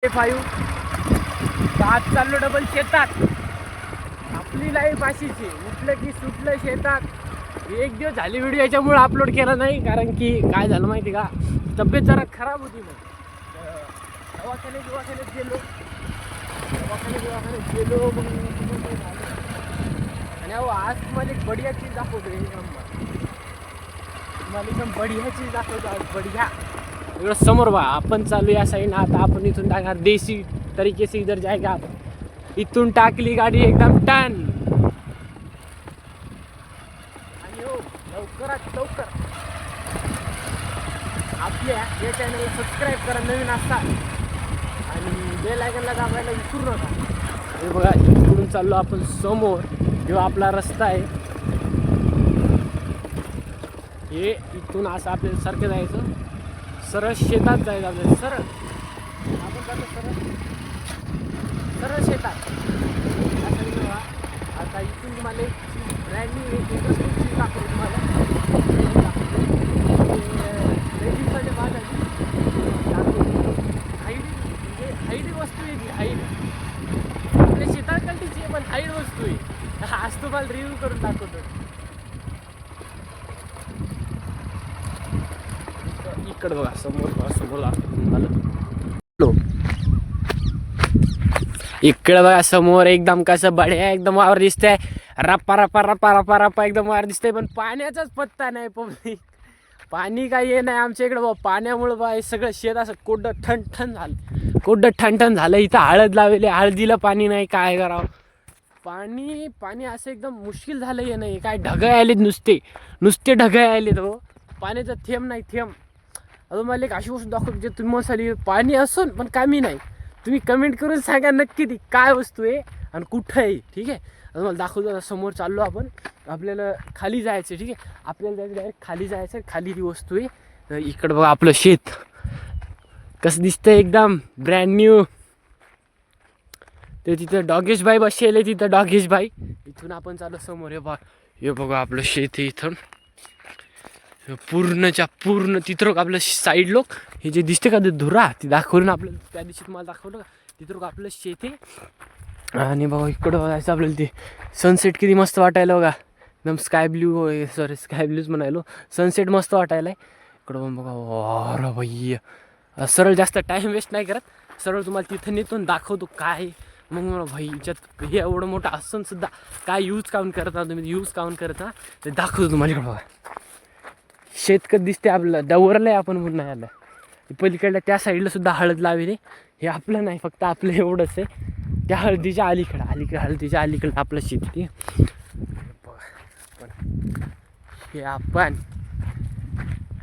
5 आज चाललो डबल शेतात. आपली लाईफ अशीच आहे, उठलं की सुटलं शेतात. एक दिवस झाली व्हिडिओ याच्यामुळे अपलोड केला नाही, कारण की काय झालं माहिती का, तब्येत जरा खराब होती. मग दवाखान्यात गेलो मग आणि अहो आज तुम्हाला एक बढिया चीज दाखवतो. तुम्हाला एकदम बढिया चीज दाखवतो आज. बढिया इकडं समोर बा, आपण चालू या साईडनं. आता आपण इथून टाकणार देसी तरीके से इधर जाएगा. आपण इथून टाकली गाडी एकदम टन. आणि हो लवकरात लवकर आपल्या या चॅनलला सबस्क्राईब करा नवीन असतात, आणि बेल आयकॉनला दाबायला विसरू नका. हे बघा इकडून चाललो आपण समोर, जो आपला रस्ता आहे. हे इथून असं आपल्याला सारखं जायचं, सरळ शेतात जायचं आपल्याला. सरळ आपण जातो सरळ शेतात. आता इथून तुम्हाला एक ब्रँड न्यू एक इंटरेस्टिंग चीज दाखवतो तुम्हाला. लेडीजमध्ये माझा हाईड वस्तू आहे ती. हाईड आपल्या शेताकडची आहे, पण हाईड वस्तू आहे. आज तुम्हाला रिव्ह्यू करून दाखवतो. इकडे बघा समोर आलं. इकडे बघा समोर एकदम कसं बढिया एकदम वावर दिसतंय. रप्पा रप्पा रप्पा रप्पा रप्पा एकदम वावर दिसतंय, पण पाण्याचाच पत्ता नाही. पब्लिक पाणी काही हे नाही आमच्या इकडं. पाण्यामुळं बा हे सगळं शेत असं कोरडं ठणठण झालं. इथं हळद लावली, हळदीला पाणी नाही. काय करावं, पाणी असं एकदम मुश्किल झालं. हे नाही काय, ढगाळ आलेत, नुसते ढगाळ आलेत. हो पाण्याचा थेंब नाही, थेंब. अजून मला एक अशी गोष्ट दाखवतो, जे तुम्ही मसाली पाणी असून पण कामी नाही. तुम्ही कमेंट करून सांगा नक्की ती काय वस्तू आहे आणि कुठं आहे. ठीक आहे, अजून मला दाखवतो. समोर चाललो आपण, आपल्याला खाली जायचं. ठीक आहे, आपल्याला जायचं डायरेक्ट खाली जायचं. खाली ती वस्तू आहे. तर इकडं बघा आपलं शेत कसं दिसतंय, एकदम ब्रँड न्यू. ते तिथं डॉगेश भाई बसले, तिथं डॉगेश भाई. इथून आपण चाललो समोर. हे बघा आपलं शेत आहे. इथून पूर्ण तिथं आपलं साईड लोक हे जे दिसते का, ते धुरा ती दाखवून आपल्याला त्या दिवशी तुम्हाला दाखवलं का, तिथं आपलं शेत आहे. आणि बघा इकडं जायचं आपल्याला. ते सनसेट किती मस्त वाटायला बघा, एकदम स्काय ब्ल्यूच म्हणायलो. सनसेट मस्त वाटायला आहे इकडं बघा. अरे भाई सरळ जास्त टाईम वेस्ट नाही करत, सरळ तुम्हाला तिथं नेतो दाखवतो काय. मग मला भाई याच्यात हे एवढं मोठं असून सुद्धा काय यूज काउंट करता तुम्ही, ते दाखवतो तुम्हाला. इकडं बघा शेतकत दिसते आपलं. डवरलं आहे आपण म्हणून नाही आलं. पलीकडल्या त्या साईडला सुद्धा हळद लावली. हे आपलं नाही, फक्त आपलं एवढंच आहे. त्या हळदीच्या अलीकडं आपलं शेत आहे. हे आपण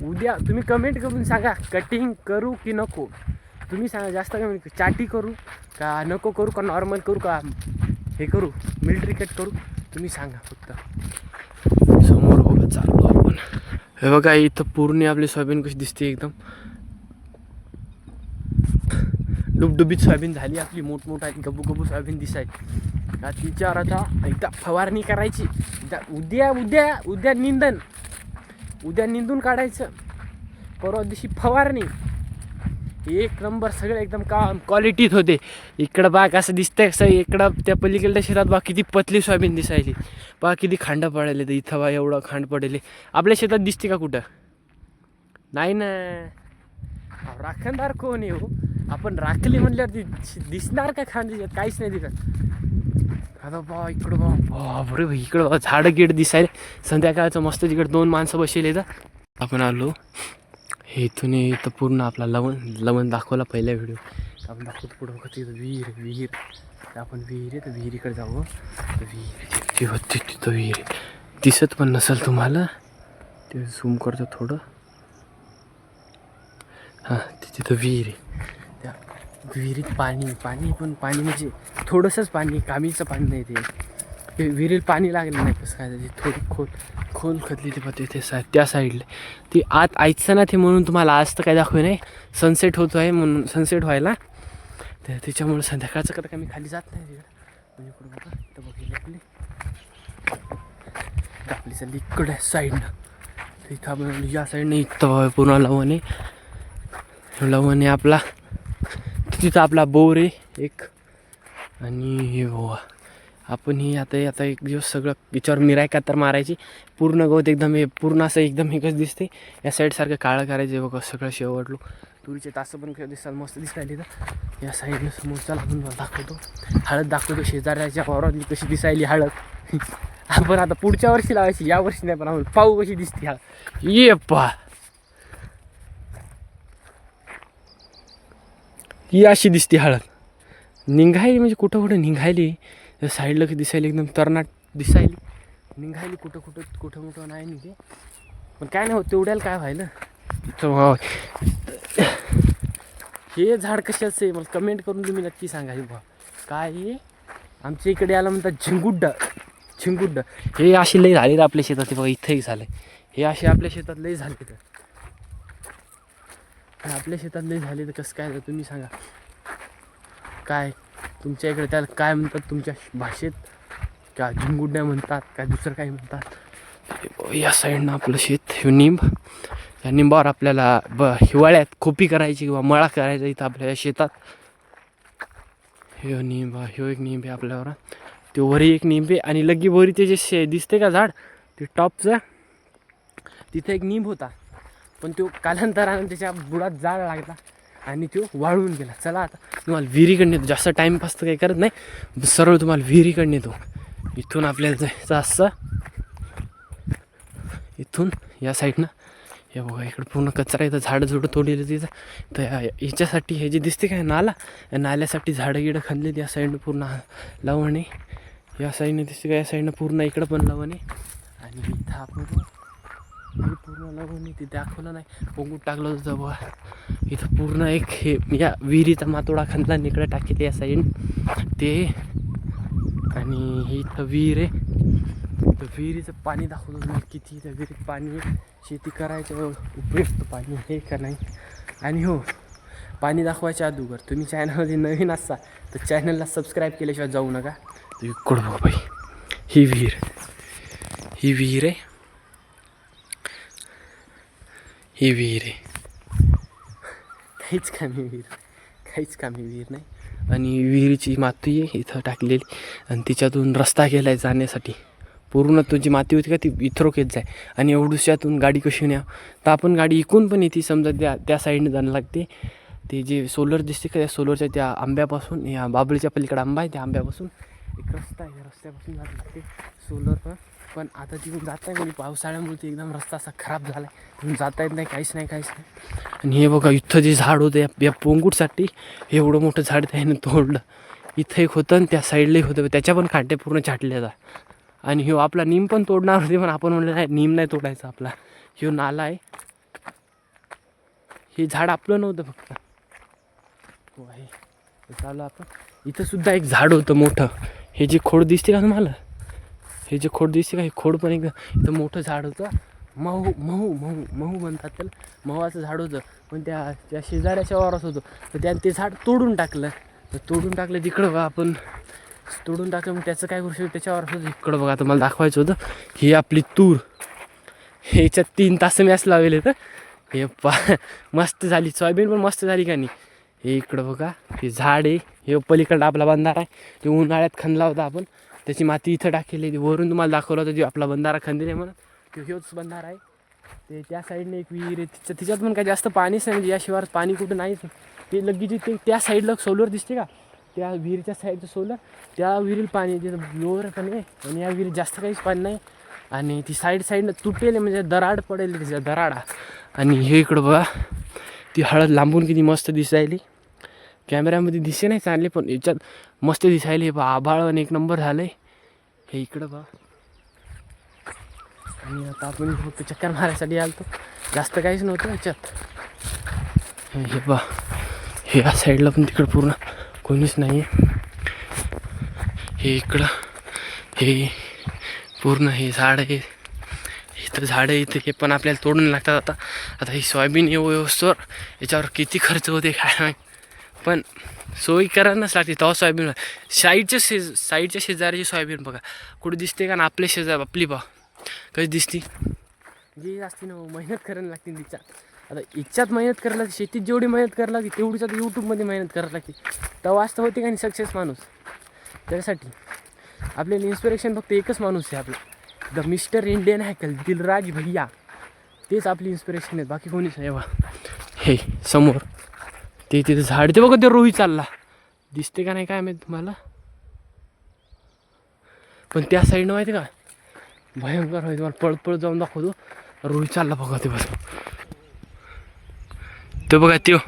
उद्या तुम्ही कमेंट करून सांगा कटिंग करू की नको. तुम्ही सांगा जास्त कमेंट, चाटी करू का नको करू, का नॉर्मल करू, का हे करू मिलिटरी कट करू, तुम्ही सांगा फक्त. समोर बघा चाललो आपण. हे बघा इथं पूर्ण आपली सोयाबीन कशी दिसते, एकदम डुबडुबीत सोयाबीन झाली आपली. मोठमोठा गबू सोयाबीन दिसायची का. तिच्यावर आता एकदा फवारणी करायची. उद्या निंदून काढायचं. परवा दिवशी फवारणी. एक नंबर सगळं एकदम काम क्वालिटीत होते. इकडं बा कसं दिसतंय, कसं इकडं त्या पलीकडल्या शेतात बा किती पतली सोयाबीन दिसायची. बा किती खांड पडले. तर इथं बा एवढं खांड पडले. आपल्या शेतात दिसते का कुठं, नाही ना. राखणदार कोण आहे हो, आपण राखली म्हणल्यावर ती दिसणार का खांड, काहीच नाही दिसत. आता बा इकडं बापरे भाई, इकडं बा झाडं गिड दिसायला. संध्याकाळचं मस्त तिकडे 2 माणसं बसले. तर आपण आलो हे इथून. इथं पूर्ण आपला लवण दाखवला पहिल्या व्हिडिओ. आपण दाखवतो पुढं बघा तिथं विहीर. आपण तर विहिरीकडे जाऊ. विहीर होती तिथं. विहीर दिसत पण नसेल तुम्हाला, ते झूम करतो थोडं. हां तिथं विहीर आहे. त्या विहिरीत पाणी म्हणजे थोडंसंच पाणी, कामीचं पाणी नाही. ते विहिरीत पाणी लागलं नाही. कसं काय त्याची थोडी खोल खदली ते पते ते त्या साईडला ती आत आयचं ना. ते म्हणून तुम्हाला आज तर काय दाखवे नाही. सनसेट होतो आहे म्हणून, सनसेट व्हायला त्याच्यामुळे संध्याकाळचं कधी कमी खाली जात नाही तिकडं. म्हणजे पुढं बघा तर बघितलं आपली चालली इकडे साईडनं. इथं आपण या साईडने इथं पूर्ण लवण आहे आपला. तिथं आपला बोर आहे एक. आणि हे बाबा आपण ही आता एक दिवस सगळं याच्यावर मिराय कातर मारायची. पूर्ण गवत एकदम हे पूर्ण असं एकदम हे कसं दिसते या साईडसारखं काळं करायचं बघा. सगळं शेवटलो तुरीचे तासं पण दिसतात मस्त दिसायली. तर या साईडनं समोरचा लागून दाखवतो हळद दाखवतो शेजाऱ्याच्या वावरातली कशी दिसायली हळद. आपण आता पुढच्या वर्षी लावायची या वर्षी नाही पण आपण पाहू कशी दिसते हळद. ये पा ही अशी दिसते हळद निघायली म्हणजे कुठं कुठं निघायली. साईडला की दिसायली एकदम तरनाट दिसायली निघायली कुठं कुठं नाही निघे. पण काय नाही होत तेवढ्याला काय व्हायलं इथं. हे झाड कशाचं आहे मला कमेंट करून तुम्ही नक्की सांगा. बा काय हे आमच्या इकडे आलं म्हणतात झिंगुड्ड. हे असे लई झाले आपल्या शेतात बघा. इथंही झालं हे असे आपल्या शेतात लई झाले. तर आपल्या शेतात लई झाले तर कसं काय तुम्ही सांगा. काय तुमच्या इकडे त्याला काय म्हणतात तुमच्या भाषेत. का झिंगुड्या म्हणतात काय दुसरं काही म्हणतात. या साईडनं आपलं शेत हे निंब. या निंबावर आपल्याला हिवाळ्यात खोपी करायची किंवा मळा करायचा इथं आपल्या शेतात. हे निंब ह्यो एक निंब आहे आपल्यावर. ते वरी एक निंब आहे आणि लगी वरी ते जे दिसते का झाड ते टॉपचं तिथं एक निंब होता. पण तो कालांतरानं त्याच्या बुडात जाळ लागला आणि तो वाळून गेला. चला आता तुम्हाला विहिरीकडे नेतो. जास्त टाईमपास तर काही करत नाही सरळ तुम्हाला विहिरीकडे नेतो. इथून आपल्याला जायचं असं इथून या साईडनं. हे बघा इकडं पूर्ण कचरा येतं झाडं झुडं तोडलेलं तिथं. तर याच्यासाठी हे जे दिसते काय नाला या नाल्यासाठी झाडं गिडं खणलेली. या साईडनं पूर्ण लवणे या साईडनं दिसते का या साईडनं पूर्ण इकडं पण लवणे. आणि इथं आपण पूर्ण लवणे ते दाखवलं नाही पोंगूट टाकलं होतं बघा. इथं पूर्ण एक हे या विहिरीचा मातोडा खणला आणि इकडं टाकेल या साईड ते. आणि इथं विहीर आहे. तर विहिरीचं पाणी दाखवतो तुम्हाला किती त्या विहिरीत पाणी शेती करायचं उपयुक्त पाणी हे का नाही. आणि हो पाणी दाखवायच्या अगोदर तुम्ही चॅनलमध्ये नवीन असाल तर चॅनलला सबस्क्राईब केल्याशिवाय जाऊ नका. तर इकडं बघा बाई ही विहीर आहे. ही विहीर आहे काहीच कामी विहीर नाही. आणि विहिरीची माती आहे इथं टाकलेली आणि तिच्यातून रस्ता केला आहे जाण्यासाठी. पूर्ण तुझी माती होती का ती इथरोक येत जाय. आणि एवढुश्यातून गाडी कशी न्या तर आपण गाडी इकून पण येते समजा त्या साईडने जाणं लागते. ते जे सोलर दिसते का त्या सोलरच्या त्या आंब्यापासून या बाबळीच्या पलीकडे आंबा आहे त्या आंब्यापासून एक रस्ता आहे. रस्त्यापासून जात लागते सोलर. पण आता तिथून जाता आहे म्हणजे पावसाळ्यामुळे ते एकदम रस्ता असा खराब झाला आहे. तिथून जाता येत नाही काहीच नाही. आणि हे बघा इथं जे झाड होतं या पोंगूटसाठी एवढं मोठं झाड त्याने तोडलं. इथं एक होतं आणि त्या साईडला एक होतं त्याच्या पण काटे पूर्ण छाटले जातात. आणि ह्यो आपला नीम पण तोडणार होते पण आपण म्हणलं नाही नीम नाही तोडायचा आपला. ह्यो नाला आहे हे झाड आपलं नव्हतं फक्त हो आहे चालू आपण. इथं सुद्धा एक झाड होतं मोठं. हे जे खोड दिसते का तुम्हाला हे जे खोड दिसते का हे खोड पण एक इथं मोठं झाड होतं. महू म्हणतात त्याला. महूचं झाड होतं पण त्या शेजाऱ्याच्या वावरात होतं. तर त्याने ते झाड तोडून टाकलं. तिकडं बघा आपण तोडून टाकलं मग त्याचं काय करू शकतो त्याच्यावर होतं. इकडं बघा आता मला दाखवायचं होतं ही आपली तूर. ह्याच्यात 3 तास मी असं लावले तर हे मस्त झाली. सोयाबीन पण मस्त झाली का नाही. हे इकडं बघा हे झाड आहे. हे पलीकडं आपला बंधारा आहे. ते उन्हाळ्यात खणला होता आपण. त्याची माती इथं टाकलेली. वरून तुम्हाला दाखवलं होतं जे आपला बंधारा खंदील आहे म्हणून तो ह्योच बंधारा आहे. ते त्या साईडने एक विहीर आहे तिच्यात पण काय जास्त पाणीच नाही म्हणजे याशिवाय पाणी कुठं नाहीच. ते लगेच ते त्या साईडला सोलर दिसते का त्या विहिरीच्या साईडचं सोलर त्या विहिरीला पाणी तिथं लोअर पण आहे. आणि या विहिरीत जास्त काहीच पाणी नाही. आणि ती साईडनं तुटेल म्हणजे दराड पडेल त्याच्या दराडा. आणि हे इकडं बघा ती हळद लांबून किती मस्त दिसायली. कॅमेऱ्यामध्ये दिसे नाही चांगले पण याच्यात मस्त दिसायली. आभाळ आणि एक नंबर झालं आहे. हे इकडं बघा. आणि आता आपण फक्त चक्कर मारायसाठी आलो जास्त काहीच नव्हतं याच्यात. हे बा हे या साईडला पण तिकडं पूर्ण कोणीच नाही आहे. हे इकडं हे पूर्ण हे झाड आहे. इथं झाडं इथं हे पण आपल्याला तोडून लागतात. आता ही सोयाबीन व्यवस्थेवर याच्यावर किती खर्च होते काय नाही पण सोयी करायलाच लागते तेव्हा सोयाबीन. साईडच्या शेजाऱ्याची सोयाबीन बघा कुठे दिसते का ना आपल्या आपली बा कशी दिसती जी असते ना मेहनत करायला लागते तिच्या. आता इच्छात मेहनत करायला लागते, शेतीत जेवढी मेहनत करायला लागते तेवढीच आता यूट्यूबमध्ये मेहनत करायला लागते. तेव्हा वाचता होते का नाही सक्सेस माणूस. त्यासाठी आपल्याला इन्स्पिरेशन फक्त एकच माणूस आहे आपलं, द मिस्टर इंडियन हॅकल दिलराज भैया. तेच आपली इन्स्पिरेशन आहे, बाकी कोणीच नाही. बा हे समोर ते तिथे झाड, ते बघा ते रोही चालला, दिसते का नाही काय माहिती तुम्हाला. पण त्या साईडनं माहिती का भयंकर होईल, तुम्हाला पळत पळत जाऊन दाखवतो. रोही चालला बघा ते बघा, तो बघा त्यो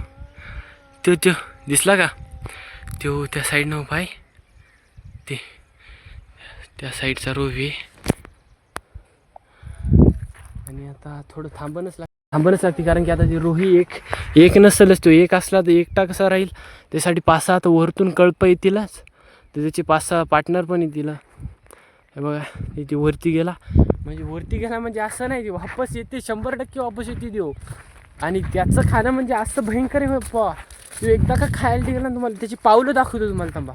त्यो त्यो दिसला का, त्यो त्या साईडनं उभा आहे, ते त्या साईडचा रोही. आणि आता थोडं थांबणच लागते, कारण की आता ती रोही एक नसेलच, तो एक असला तर एकटा कसा राहील. त्यासाठी 5-6 तर वरतून कळप येतीलच, तर त्याचे 5-6 पार्टनर पण येतील. हे बघा ती वरती गेला म्हणजे असं नाही, ती वापस येते, 100% वापस येते देऊ. आणि त्याचं खाणं म्हणजे असं भयंकर आहे पा. तो एकदा का खायला गेला ना, तुम्हाला त्याची पावलं दाखवतो तुम्हाला. थांबा,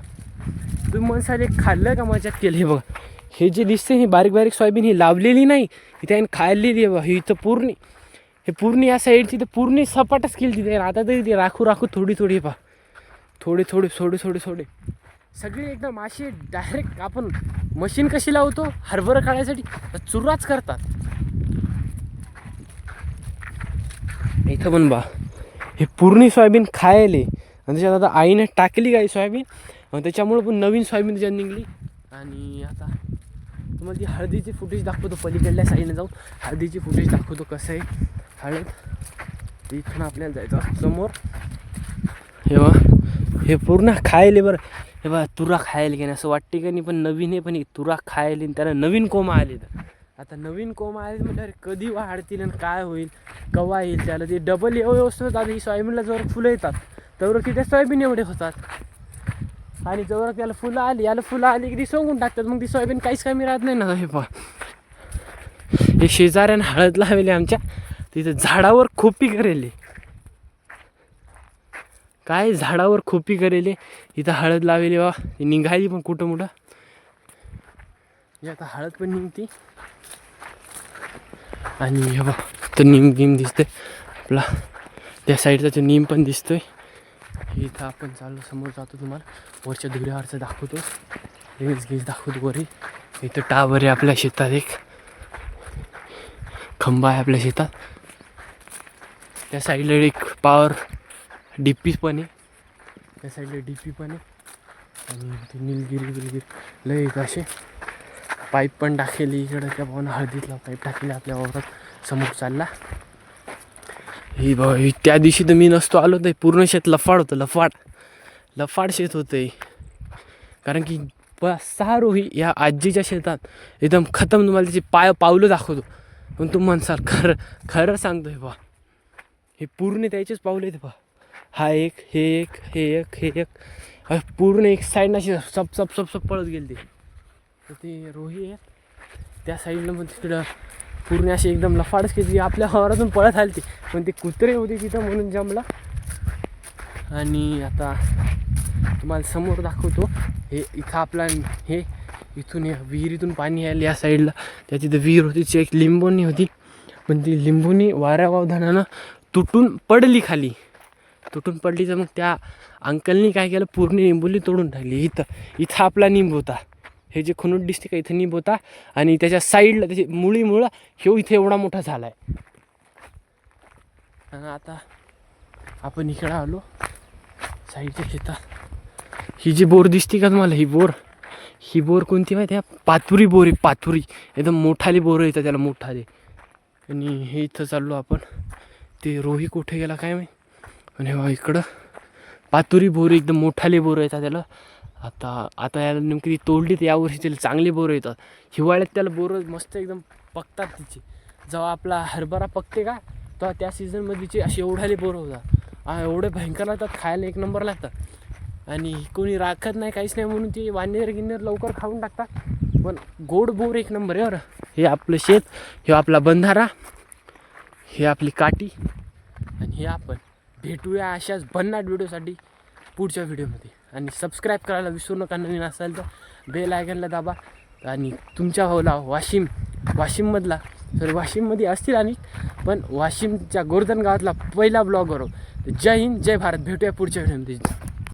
तुम्ही म्हणसाल एक खाल्लं का मजाक केलं. हे बघा हे जे दिसते, ही बारीक बारीक सोयाबीन ही लावलेली नाही, ही त्याने खाल्लेली आहे. ही इथं पूर्ण या साईडची तर पूर्ण सपाटच केली तिथे. आता तरी ती राखू थोडी पा, थोडे सगळे एकदम असे डायरेक्ट. आपण मशीन कशी लावतो हरभरं काढायसाठी, चुराच करतात. इथं पण बा हे पूर्ण सोयाबीन खायले, आणि त्याच्यात आता आईने टाकली काही सोयाबीन, त्याच्यामुळे पण नवीन सोयाबीन त्याच्यात निघली. आणि आता तुम्हाला ती हळदीची फुटेज दाखवतो, पलीकडल्या साईडने जाऊन हळदीची फुटेज दाखवतो कसं आहे हळद. इथून आपल्याला जायचं समोर. हे बा हे पूर्ण खायले बरं. हे बा तुरा खायला की नाही असं वाटते का नाही, पण नवीन आहे. पण तुरा खायले, त्याला नवीन कोंब आले. तर आता नवीन कोंब आले म्हणजे अरे कधी वाढतील आणि काय होईल, कवा येईल त्याला, ते डबल व्यवस्थित होतात. ही सोयाबीनला जवळ फुलं येतात तर की त्या सोयाबीन एवढे होतात. आणि जवळ त्याला फुलं आली की ती सोंगून टाकतात, मग ती सोयाबीन काहीच कमी राहत नाही ना. हे पहा हे शेजाऱ्यानं हळद लावली आमच्या तिथं, झाडावर खोपी करेले, काय झाडावर खोपी करेले, इथं हळद लावली. बा ती निघाली पण कुठं मोठं, आता हळद पण निघती. आणि हे बा तर नीम दिसतंय आपला, त्या साईडचा तो नीम पण दिसतोय. इथं आपण चाललो, समोर जातो, तुम्हाला वरच्या धुऱ्यावरचं दाखवतो, गेज दाखवतो वरी. इथं टावर आहे आपल्या शेतात, एक खंबा आहे आपल्या शेतात. त्या साईडला एक पॉवर डीपी पण आहे, त्या साईडला डीपी पण आहे. आणि ते निलगिरी लय असे पाईप पण टाकेली इकडं, त्या पाहून हळदीतला पाईप टाकले आपल्या वावरात समोर चालला. ही बा त्या दिवशी तर मी नसतो आलो, तर पूर्ण शेत लफाड होतं, लफाड शेत होतं. कारण की 6 रोही या आजीच्या शेतात एकदम खतम. तुम्हाला त्याची पावलं दाखवतो, पण तुम्ही म्हणसाल खरं सांगतोय बा, हे पूर्ण त्याचेच पावलं आहेत बा. हा एक, हे एक पूर्ण एक साईडनं अशी सप पळत गेली. तर ते रोही आहेत त्या साईडनं, मग तिकडं पूर्ण अशी एकदम लफाडच केली, आपल्या वावरातून पळत आली ती. पण ते कुत्रे होते तिथं म्हणून जमला. आणि आता तुम्हाला समोर दाखवतो, हे इथं आपला हे इथून विहिरीतून पाणी यायला या साईडला. त्या तिथं विहीर होती, ती एक लिंबोनी होती, पण ती लिंबोनी वाऱ्या वावधानानं तुटून पडली खाली. तर मग त्या अंकलनी काय केलं, पूर्ण लिंबोली तोडून टाकली. इथं आपला निंब होता, हे जे खुनूट दिसते का इथं निंब होता. आणि त्याच्या साईडला त्याची मुळं ह्यो इथे एवढा मोठा झाला आहे. आणि आता आपण इकडं आलो साईडच्या शेतात. ही जी बोर दिसते का तुम्हाला, ही बोर कोणती माहिती आहे, पातुरी बोर आहे. पातुरी एकदम मोठाले बोर येतं त्याला, मोठाले. आणि हे इथं चाललो आपण, ते रोही कुठे गेला काय माहिती. आणि इकडं पातुरी बोर एकदम मोठाले बोर येतात त्याला. आता याला नेमकी तोडली तर यावर्षी त्याला चांगली बोरं येतात. हिवाळ्यात त्याला बोरं मस्त एकदम पकतात तिचे. जेव्हा आपला हरभरा पकते का, तेव्हा त्या सीझनमध्ये तिचे असे एवढाले बोरं होतात. एवढे भयंकर लागतात, खायला एक नंबर लागतात. आणि कोणी राखत नाही, काहीच नाही, म्हणून ते वानेर लवकर खाऊन टाकतात. पण गोड बोर एक नंबर आहे बरं. हे आपलं शेत, हे आपला बंधारा, हे आपली काठी. आणि हे आपण भेटूया अशाच भन्नाट व्हिडिओसाठी पुढच्या व्हिडिओमध्ये. आणि सबस्क्राईब करायला विसरू नका, नवीन असाल तर बेल आयकनला दाबा. आणि तुमच्या भाऊला वाशिममधला सॉरी वाशिममध्ये असतील आणि पण वाशिमच्या गोर्धन गावातला पहिला ब्लॉगर. जय हिंद जय भारत. भेटूया पुढच्या व्हिडिओमध्ये.